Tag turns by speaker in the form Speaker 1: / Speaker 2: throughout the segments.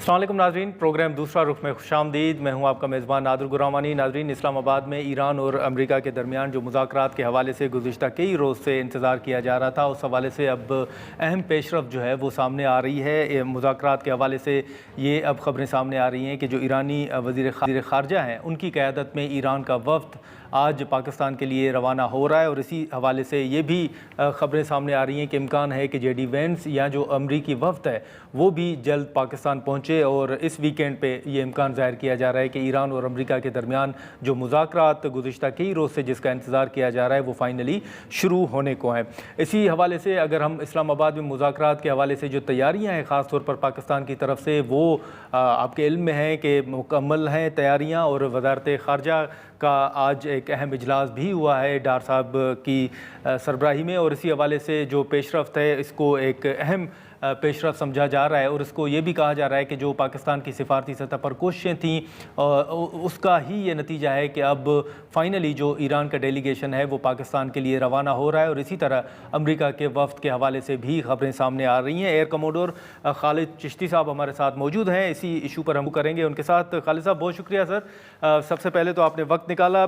Speaker 1: अस्सलाम वालेकुम नाज़रीन, प्रोग्राम दूसरा रुख में खुशामदीद। मैं हूं आपका मेज़बान नादिर गुरामानी। नाज़रीन, इस्लामाबाद में ईरान और अमेरिका के दरमियान जो मुज़ाकरात के हवाले से गुज़िश्ता कई रोज़ से इंतज़ार किया जा रहा था, उस हवाले से अब अहम पेशरफ जो है वो सामने आ रही है। मुज़ाकरात के हवाले से ये अब ख़बरें सामने आ रही हैं कि जो ईरानी वज़ीर ख़ारजा हैं, उनकी क़यादत में ईरान का वफ़द आज पाकिस्तान के लिए रवाना हो रहा है। और इसी हवाले से ये भी ख़बरें सामने आ रही हैं कि इम्कान है कि JD Vance या जो अमरीकी वफ़द है वो भी जल्द पाकिस्तान पहुँचे। और इस वीकेंड पे ये इम्कान ज़ाहिर किया जा रहा है कि ईरान और अमरीका के दरमियान जो मुज़ाकरात गुज़िश्ता कई रोज़ से जिसका इंतज़ार किया जा रहा है वो फाइनली शुरू होने को हैं। इसी हवाले से अगर हम इस्लामाबाद में मुज़ाकरात के हवाले से जो तैयारियाँ हैं ख़ास तौर पर पाकिस्तान की तरफ से, वो आपके इल्म में है कि मुकम्मल हैं तैयारियाँ। और वज़ारत ख़ारजा का आज एक अहम इजलास भी हुआ है डार साहब की सरबराही में। और इसी हवाले से जो पेशरफ्त है इसको एक अहम पेशरफ समझा जा रहा है। और इसको ये भी कहा जा रहा है कि जो पाकिस्तान की सिफारती सतह पर कोशिशें थीं उसका ही ये नतीजा है कि अब फाइनली जो ईरान का डेलीगेशन है वो पाकिस्तान के लिए रवाना हो रहा है। और इसी तरह अमेरिका के वफ़द के हवाले से भी खबरें सामने आ रही हैं। एयर कमोडोर खालिद चिश्ती साहब हमारे साथ मौजूद हैं, इसी इशू पर हम करेंगे उनके साथ। खालिद साहब, बहुत शुक्रिया सर, सबसे पहले तो आपने वक्त निकाला।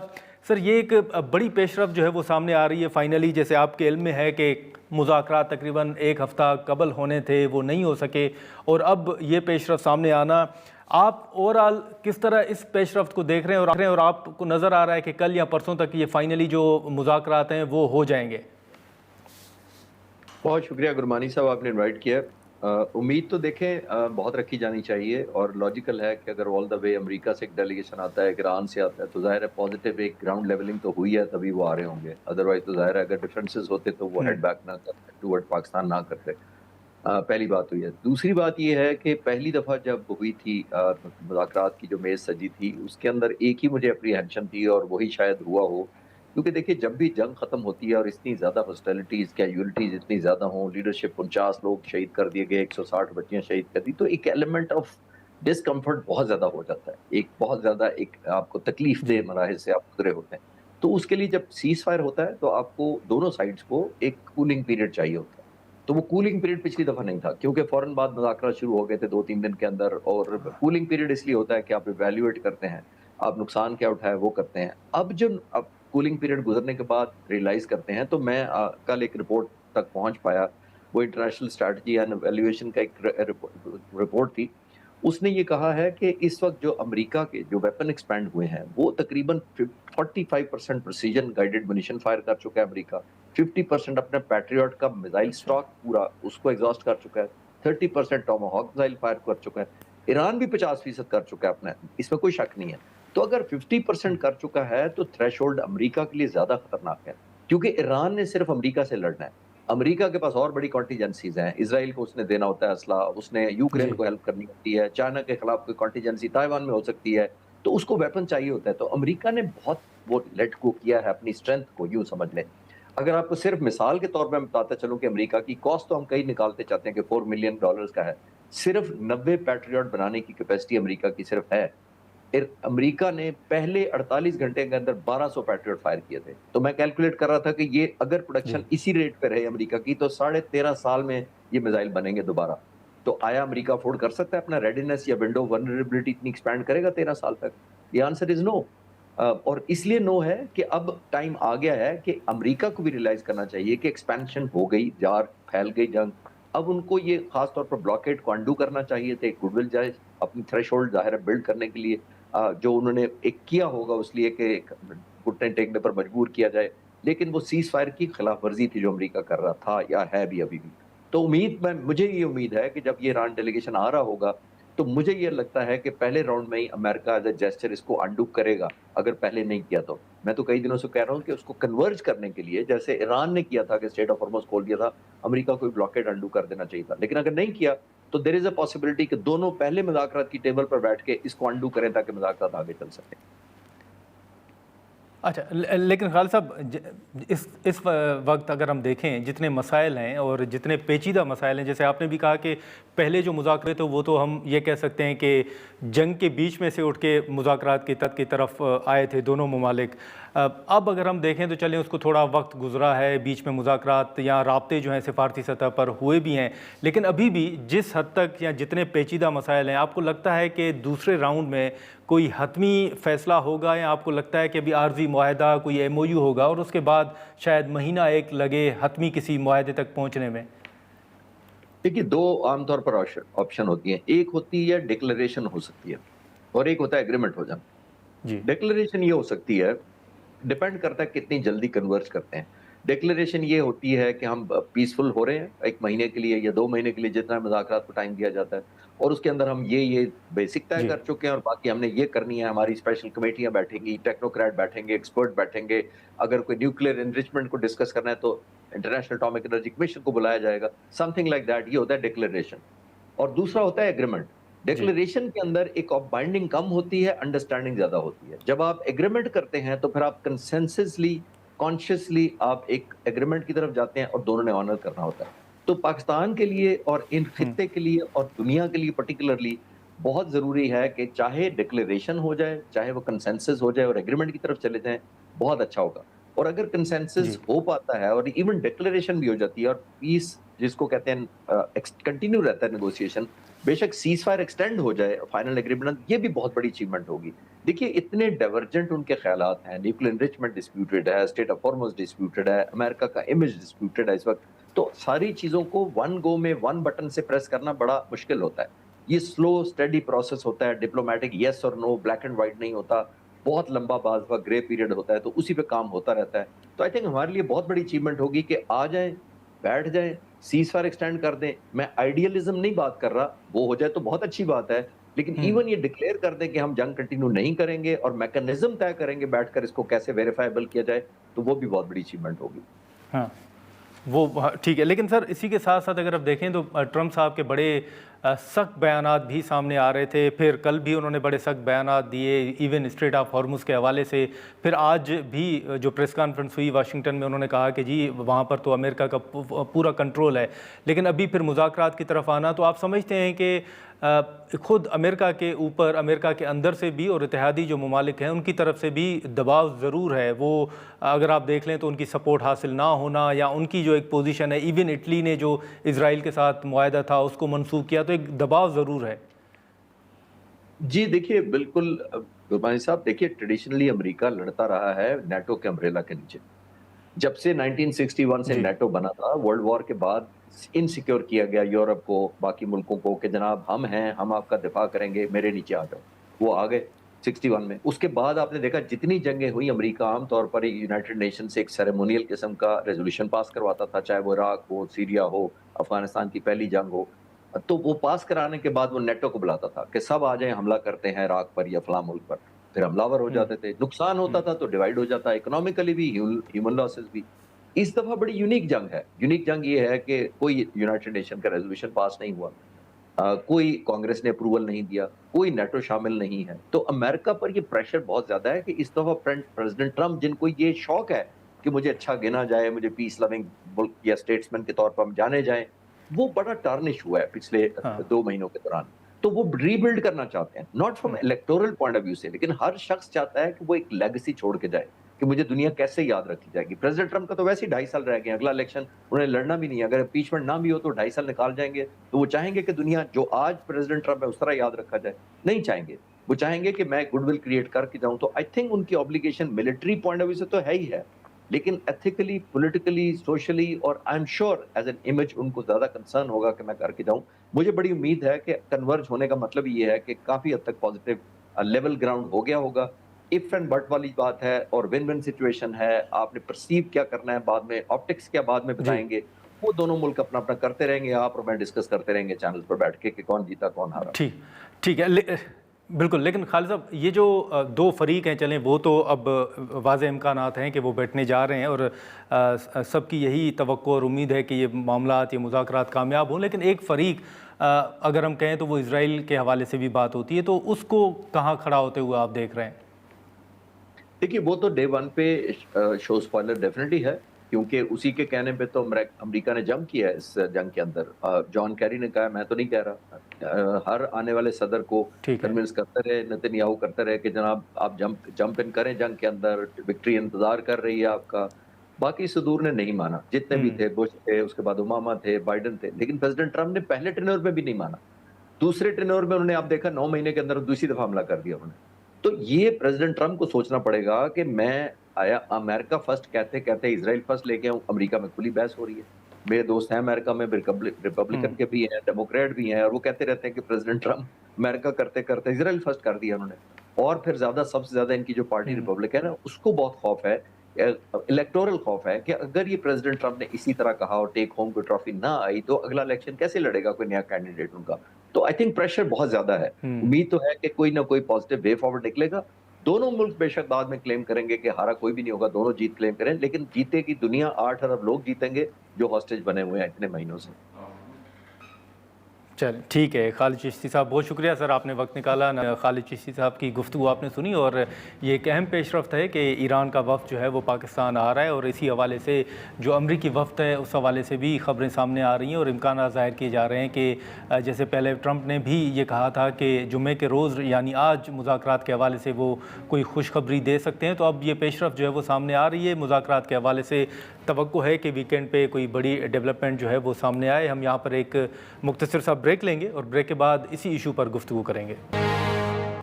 Speaker 1: सर, ये एक बड़ी पेशरफ जो है वो सामने आ रही है फाइनली, जैसे आपके इल्म में है कि मुज़ाकरात तकरीबन एक हफ़्ता कबल होने थे, वो नहीं हो सके, और अब ये पेशरफ सामने आना, आप ओवरऑल किस तरह इस पेशरफ्त को देख रहे हैं? और आपको नज़र आ रहा है कि कल या परसों तक ये फाइनली जो मुज़ाकरात हैं वो हो जाएंगे?
Speaker 2: बहुत शुक्रिया गुरमानी साहब, आपने इनवाइट किया। उम्मीद तो देखें बहुत रखी जानी चाहिए, और लॉजिकल है कि अगर ऑल द वे अमेरिका से एक डेलीगेशन आता है, ईरान से आता है, तो जाहिर है पॉजिटिव एक ग्राउंड लेवलिंग तो हुई है, तभी वो आ रहे होंगे। अदरवाइज तो जाहिर है अगर डिफरेंसेस होते तो वो हेड बैक ना करते, टूवर्ड पाकिस्तान ना करते। पहली बात हुई है। दूसरी बात ये है कि पहली दफ़ा जब हुई थी मुज़ाकरात की जो मेज़ सजी थी, उसके अंदर एक ही मुझे अप्रीहेंशन थी, और वही शायद हुआ हो। क्योंकि देखिए, जब भी जंग ख़त्म होती है और इतनी ज़्यादा हॉस्टिलिटीज़, कैजुअलिटीज़ इतनी ज़्यादा हों, लीडरशिप 49 लोग शहीद कर दिए गए, 160 बच्चियाँ शहीद कर दी, तो एक एलिमेंट ऑफ डिस्कम्फर्ट बहुत ज़्यादा हो जाता है। एक बहुत ज़्यादा एक आपको तकलीफ़देह
Speaker 1: जी।
Speaker 2: मराहिल से आप गुज़रे होते हैं। तो उसके लिए जब सीज़ फायर होता है, तो आपको दोनों साइड्स को एक कूलिंग पीरियड चाहिए होता है। तो वो कूलिंग पीरियड पिछली दफ़ा नहीं था, क्योंकि फ़ौरन बाद मुज़ाकरात शुरू हो गए थे 2-3 दिन के अंदर। और कूलिंग पीरियड इसलिए होता है कि आप इवैल्यूएट करते हैं, आप नुकसान क्या उठाए वो करते हैं। अब कूलिंग पीरियड गुज़रने के बाद रियलाइज़ करते हैं, तो मैं कल एक रिपोर्ट तक पहुँच पाया। वो इंटरनेशनल स्ट्रैटेजी एंड इवैल्यूएशन का एक रिपोर्ट थी। उसने ये कहा है कि इस वक़्त जो अमेरिका के जो वेपन एक्सपैंड हुए हैं, वो तकरीबन 45% प्रिसिजन गाइडेड म्यूनिशन फायर कर चुका है अमेरिका। 50% अपने पैट्रियट का मिसाइल
Speaker 1: अच्छा।
Speaker 2: स्टॉक पूरा उसको एग्जॉस्ट कर चुका है। 30% टोमाहॉक मिसाइल फायर कर चुका है। ईरान भी 50% कर चुका है अपना, इसमें कोई शक नहीं है। तो अगर 50% कर चुका है, तो थ्रेशोल्ड अमेरिका के लिए ज्यादा खतरनाक है, क्योंकि ईरान ने सिर्फ अमेरिका से लड़ना है। अमेरिका के पास और बड़ी कॉन्टीजेंसीज हैं। इसराइल को उसने देना होता है असला, उसने यूक्रेन
Speaker 1: जी।
Speaker 2: को हेल्प करनी होती है, चाइना के खिलाफ कोई कॉन्टीजेंसी ताइवान में हो सकती है, तो उसको वेपन चाहिए होता है। तो अमेरिका ने बहुत वो लेट गो किया है अपनी स्ट्रेंथ को, यूं समझ लें। अगर आपको सिर्फ मिसाल के तौर पे मैं बताता चलूं कि अमेरिका की कॉस्ट तो हम कहीं निकालते चाहते हैं कि $4 मिलियन का है। सिर्फ 90 पैट्रियट बनाने की कैपेसिटी अमेरिका की सिर्फ है। फिर अमेरिका ने पहले 48 घंटे के अंदर 1200 पैट्रियट फायर किए थे। तो मैं कैलकुलेट कर रहा था कि ये अगर प्रोडक्शन
Speaker 1: जी।
Speaker 2: इसी रेट पे रहे अमेरिका की, तो 13.5 साल में ये मिसाइल बनेंगे दोबारा। तो आया अमेरिका अफोर्ड कर सकता है अपना रेडीनेस या विंडो वल्नरेबिलिटी इतनी एक्सपैंड करेगा 13 साल तक? The answer is no. और इसलिए नो है कि अब टाइम आ गया है कि अमेरिका को भी रियलाइज करना चाहिए कि एक्सपेंशन हो गई, जार फैल गई जंग। अब उनको ये खास तौर पर ब्लॉकेड को अंडू करना चाहिए थे, गुडविल जाए अपनी थ्रेशोल्ड ज़ाहिर है बिल्ड करने के लिए। जो उन्होंने एक किया होगा उस लिए कि एक घुटने टेकने पर मजबूर किया जाए, लेकिन वो सीज़ फायर की खिलाफ वर्जी थी जो अमेरिका कर रहा था या है भी अभी भी। तो मुझे ये उम्मीद है कि जब ये ईरान डेलीगेशन आ रहा होगा, तो मुझे ये लगता है कि पहले राउंड में ही अमेरिका एज़ अ जेस्चर इसको अंडू करेगा, अगर पहले नहीं किया तो। मैं तो कई दिनों से कह रहा हूँ कि उसको कन्वर्ज करने के लिए, जैसे ईरान ने किया था कि स्ट्रेट ऑफ हॉर्मुज़ खोल दिया था, अमेरिका को भी ब्लॉकेड अंडू कर देना चाहिए था। लेकिन अगर नहीं किया, तो देयर इज़ अ पॉसिबिलिटी कि दोनों पहले मुज़ाकरात की टेबल पर बैठ के इसको अंडू करें ताकि मुज़ाकरात आगे चल सकें।
Speaker 1: اچھا لیکن خالد صاحب اس وقت اگر ہم دیکھیں جتنے مسائل ہیں اور جتنے پیچیدہ مسائل ہیں، جیسے آپ نے بھی کہا کہ پہلے جو مذاکرے تھے وہ تو ہم یہ کہہ سکتے ہیں کہ جنگ کے بیچ میں سے اٹھ کے مذاکرات کی طرف آئے تھے دونوں ممالک۔ اب اگر ہم دیکھیں تو چلیں اس کو تھوڑا وقت گزرا ہے، بیچ میں مذاکرات یا رابطے جو ہیں سفارتی سطح پر ہوئے بھی ہیں، لیکن ابھی بھی جس حد تک یا جتنے پیچیدہ مسائل ہیں، آپ کو لگتا ہے کہ دوسرے راؤنڈ میں کوئی حتمی فیصلہ ہوگا، یا آپ کو لگتا ہے کہ ابھی عارضی معاہدہ کوئی ایم او یو ہوگا اور اس کے بعد شاید مہینہ ایک لگے حتمی کسی معاہدے تک پہنچنے میں؟
Speaker 2: دیکھیے، دو عام طور پر آپشن ہوتی ہیں، ایک ہوتی ہے ڈکلریشن ہو سکتی ہے اور ایک ہوتا ہے ایگریمنٹ ہو جانا۔
Speaker 1: جی
Speaker 2: ڈکلریشن یہ ہو سکتی ہے، ڈیپینڈ کرتا ہے کتنی جلدی کنورج کرتے ہیں۔ ڈکلریشن یہ ہوتی ہے کہ ہم پیسفل ہو رہے ہیں ایک مہینے کے لیے یا 2 مہینے کے لیے، جتنا مذاکرات کو ٹائم دیا جاتا ہے، اور اس کے اندر ہم یہ بیسک طے
Speaker 1: جی
Speaker 2: کر چکے ہیں اور باقی ہم نے یہ کرنی ہے۔ ہماری اسپیشل کمیٹیاں بیٹھیں گی، ٹیکنوکریٹ بیٹھیں گے، ایکسپرٹ بیٹھیں گے۔ اگر کوئی نیوکلیر انریچمنٹ کو ڈسکس کرنا ہے تو انٹرنیشنل اٹامک انرجی کمیشن کو بلایا جائے گا، سم تھنگ لائک دیٹ۔ یہ ہوتا ہے ڈکلریشن، اور دوسرا ہوتا ہے ایگریمنٹ۔
Speaker 1: جی
Speaker 2: ڈکلریشن کے اندر ایک بائنڈنگ کم ہوتی ہے، انڈرسٹینڈنگ زیادہ ہوتی ہے۔ جب آپ ایگریمنٹ کرتے ہیں تو پھر آپ کنسنسسلی، کانشیسلی آپ ایک ایگریمنٹ کی طرف جاتے ہیں اور دونوں نے آنر کرنا ہوتا ہے۔ تو پاکستان کے لیے اور ان خطے کے لیے اور دنیا کے لیے پرٹیکولرلی بہت ضروری ہے کہ چاہے ڈکلریشن ہو جائے، چاہے وہ کنسنسس ہو جائے اور ایگریمنٹ کی طرف چلے جائیں، بہت اچھا ہوگا۔ اور اگر کنسنسس
Speaker 1: جی
Speaker 2: ہو پاتا ہے اور ایون ڈکلریشن بھی ہو جاتی ہے اور پیس جس کو کہتے ہیں کنٹینیو رہتا ہے نیگوسیشن، بے شک سیز فائر ایکسٹینڈ ہو جائے فائنل ایگریمنٹ، یہ بھی بہت بڑی اچیومنٹ ہوگی۔ دیکھیے، اتنے ڈائیورجنٹ ان کے خیالات ہیں، نیوکلیر انریچمنٹ ڈسپیوٹڈ ہے، اسٹیٹ آف ہارمز ڈسپیوٹڈ ہے، امریکہ کا امیج ڈسپیوٹڈ ہے اس وقت۔ تو ساری چیزوں کو ون گو میں ون بٹن سے پریس کرنا بڑا مشکل ہوتا ہے۔ یہ سلو اسٹڈی پروسیس ہوتا ہے، ڈپلومیٹک یس اور نو، بلیک اینڈ وائٹ نہیں ہوتا، بہت لمبا بعض وقت گرے پیریڈ ہوتا ہے، تو اسی پہ کام ہوتا رہتا ہے۔ تو آئی تھنک ہمارے لیے بہت بڑی اچیومنٹ ہوگی کہ آ جائیں، بیٹھ جائیں، سیز فائر ایکسٹینڈ کر دیں۔ میں آئیڈیالزم نہیں بات کر رہا، وہ ہو جائے تو بہت اچھی بات ہے، لیکن ایون یہ ڈکلیئر کر دیں کہ ہم جنگ کنٹینیو نہیں کریں گے اور میکنزم طے کریں گے بیٹھ کر اس کو کیسے ویریفائبل کیا جائے، تو وہ بھی بہت بڑی اچیومنٹ ہوگی۔
Speaker 1: ہاں وہ ٹھیک ہے، لیکن سر اسی کے ساتھ ساتھ اگر آپ دیکھیں تو ٹرمپ صاحب کے بڑے سخت بیانات بھی سامنے آ رہے تھے، پھر کل بھی انہوں نے بڑے سخت بیانات دیے ایون اسٹریٹ آف ہارمز کے حوالے سے، پھر آج بھی جو پریس کانفرنس ہوئی واشنگٹن میں انہوں نے کہا کہ جی وہاں پر تو امریکہ کا پورا کنٹرول ہے، لیکن ابھی پھر مذاکرات کی طرف آنا، تو آپ سمجھتے ہیں کہ خود امریکہ کے اوپر، امریکہ کے اندر سے بھی اور اتحادی جو ممالک ہیں ان کی طرف سے بھی دباؤ ضرور ہے؟ وہ اگر آپ دیکھ لیں تو ان کی سپورٹ حاصل نہ ہونا یا ان کی جو ایک پوزیشن ہے، ایون اٹلی نے جو اسرائیل کے ساتھ معاہدہ تھا اس کو منسوخ کیا، تو ایک دباؤ ضرور ہے۔
Speaker 2: جی دیکھیے، بالکل گربانی صاحب، دیکھیے ٹریڈیشنلی امریکہ لڑتا رہا ہے نیٹو کے امبریلا کے نیچے۔ جب سے 1961 سے
Speaker 1: جی
Speaker 2: نیٹو بنا تھا، ورلڈ وار کے بعد انسیکیور کیا گیا یورپ کو، باقی ملکوں کو، کہ جناب ہم ہیں، ہم آپ کا دفاع کریں گے، میرے نیچے آ جاؤ۔ وہ آ گئے 61 میں۔ اس کے بعد آپ نے دیکھا جتنی جنگیں ہوئی، امریکہ عام طور پر یونائٹڈ نیشن سے ایک سیریمونیل قسم کا ریزولوشن پاس کرواتا تھا، چاہے وہ عراق ہو، سیریا ہو، افغانستان کی پہلی جنگ ہو، تو وہ پاس کرانے کے بعد وہ نیٹو کو بلاتا تھا کہ سب آ جائیں، حملہ کرتے ہیں عراق پر یا فلاں ملک پر۔ پھر حملہ ور ہو جاتے تھے، نقصان ہوتا تھا تو ڈیوائیڈ ہو جاتا، اکنامکلی بھی، ہیومن لاسز بھی۔ اس دفعہ بڑی یونیک جنگ ہے۔ یونیک جنگ یہ ہے کہ کوئی یونائٹڈ نیشن کا ریزولوشن پاس نہیں ہوا، کوئی کانگریس نے اپروول نہیں دیا، کوئی نیٹو شامل نہیں ہے۔ تو امریکہ پر یہ پریشر بہت زیادہ ہے کہ اس دفعہ پریزیڈنٹ ٹرمپ، جن کو یہ شوق ہے کہ مجھے اچھا گنا جائے، مجھے پیس لونگ ملک یا اسٹیٹسمین کے طور پر ہم جانے جائیں، وہ بڑا ٹارنش ہوا ہے پچھلے
Speaker 1: ہاں
Speaker 2: 2 مہینوں کے دوران۔ تو وہ ری بلڈ کرنا چاہتے ہیں، not from electoral point of view سے، لیکن ہر شخص چاہتا ہے کہ وہ ایک لیگیسی چھوڑ کے جائے کہ مجھے دنیا کیسے یاد رکھی جائے گی۔ پریزیڈنٹ ٹرمپ کا تو ویسے ہی 2.5 سال رہ گئے، اگلا الیکشن انہیں لڑنا بھی نہیں ہے۔ اگر امپیچمنٹ نہ بھی ہو تو 2.5 سال نکال جائیں گے، تو وہ چاہیں گے کہ دنیا جو آج پریزیڈنٹ ٹرمپ ہے اس طرح یاد رکھا جائے؟ نہیں چاہیں گے، وہ چاہیں گے کہ میں گڈ ول کریٹ کر کے جاؤں۔ تو آئی تھنک ان کی obligation military point of view سے تو ہے ہی ہے، لیکن ایتھیکلی، پولیٹیکلی، سوشلی، اور I am sure as an image in کو زیادہ کنسرن ہوگا کہ میں کر کے جاؤں۔ مجھے بڑی امید ہے کہ کنورج ہونے کا مطلب یہ ہے کہ کافی حد تک پازیٹیو لیول گراؤنڈ ہو گیا ہوگا۔ اف اینڈ بٹ والی بات ہے اور ون ون سچویشن ہے، آپ نے پرسیو کیا کرنا ہے، بعد میں آپٹکس کیا بعد میں
Speaker 1: جی
Speaker 2: بتائیں گے، وہ دونوں ملک اپنا اپنا کرتے رہیں گے، آپ اور میں ڈسکس کرتے رہیں گے چینل پر بیٹھ کے کہ کون جیتا کون ہارا۔
Speaker 1: ٹھیک ہے، بالکل۔ لیکن خالد صاحب، یہ جو دو فریق ہیں چلیں، وہ تو اب واضح امکانات ہیں کہ وہ بیٹھنے جا رہے ہیں اور سب کی یہی توقع اور امید ہے کہ یہ معاملات، یہ مذاکرات کامیاب ہوں، لیکن ایک فریق اگر ہم کہیں تو وہ اسرائیل کے حوالے سے بھی بات ہوتی ہے، تو اس کو کہاں کھڑا ہوتے ہوئے آپ دیکھ رہے ہیں؟
Speaker 2: देखिए वो तो डे वन पे शो स्पॉइलर डेफिनेटली है, क्योंकि उसी के कहने पे तो अमेरिका ने जंप किया है इस जंग के अंदर। जॉन कैरी ने कहा, मैं तो नहीं कह रहा। हर आने वाले सदर को
Speaker 1: ठीक है।
Speaker 2: कन्विंस करते रहे, नेतन्याहू करते रहे कि जनाब आप जंप जंप इन करें जंग के अंदर, विक्ट्री इंतजार कर रही है आपका। बाकी सदूर ने नहीं माना, जितने भी थे, बुश थे, उसके बाद ओबामा थे, बाइडेन थे, लेकिन प्रेसिडेंट ट्रंप ने पहले टेन्योर में भी नहीं माना। दूसरे टेन्योर में उन्होंने, आप देखा 9 महीने के अंदर दूसरी दफा हमला कर दिया उन्होंने। तो ये प्रेसिडेंट ट्रंप को सोचना पड़ेगा कि मैं आया अमेरिका फर्स्ट कहते कहते इजराइल फर्स्ट लेके आऊं, अमेरिका में खुली बहस हो रही है। मेरे दोस्त हैं अमेरिका में, रिपब्लिकन के भी हैं, डेमोक्रेट भी हैं, और वो कहते रहते हैं कि प्रेसिडेंट ट्रंप अमेरिका करते करते इजराइल फर्स्ट कर दिया उन्होंने। और फिर सबसे ज्यादा इनकी जो पार्टी रिपब्लिकन है उसको बहुत खौफ है, इलेक्टोरल खौफ है कि अगर ये प्रेसिडेंट ट्रंप ने इसी तरह कहा और टेक होम कोई ट्रॉफी ना आई तो अगला इलेक्शन कैसे लड़ेगा कोई नया कैंडिडेट उनका। तो आई थिंक प्रेशर बहुत ज्यादा है। उम्मीद तो है कि कोई ना कोई पॉजिटिव वे फॉरवर्ड निकलेगा। दोनों मुल्क बेशक बाद में क्लेम करेंगे कि हारा कोई भी नहीं होगा, दोनों जीत क्लेम करें, लेकिन जीतेगी दुनिया, 8 अरब लोग जीतेंगे जो हॉस्टेज बने हुए हैं इतने महीनों से।
Speaker 1: चल ठीक है। खालिद चिश्ती साहब, बहुत शुक्रिया सर, आपने वक्त निकाला। खालिद चिश्ती साहब की गुफ्तगू आपने सुनी, और ये एक अहम पेशरफ्त है कि ईरान का वफ़द जो है वो पाकिस्तान आ रहा है, और इसी हवाले से जो अमरीकी वफ़द है उस हवाले से भी ख़बरें सामने आ रही हैं और इम्कान ज़ाहिर किए जा रहे हैं कि जैसे पहले ट्रंप ने भी ये कहा था कि जुम्मे के रोज़ यानी आज मुज़ाकरात के हवाले से वो कोई खुशखबरी दे सकते हैं, तो अब ये पेशरफ्त जो है वो सामने आ रही है। मुज़ाकरात के हवाले से तवक्को है कि वीकेंड पे कोई बड़ी डेवलपमेंट जो है वो सामने आए। हम यहाँ पर एक मुख्तसर सा ब्रेक लेंगे और ब्रेक के बाद इसी इशू पर गुफ्तगू करेंगे।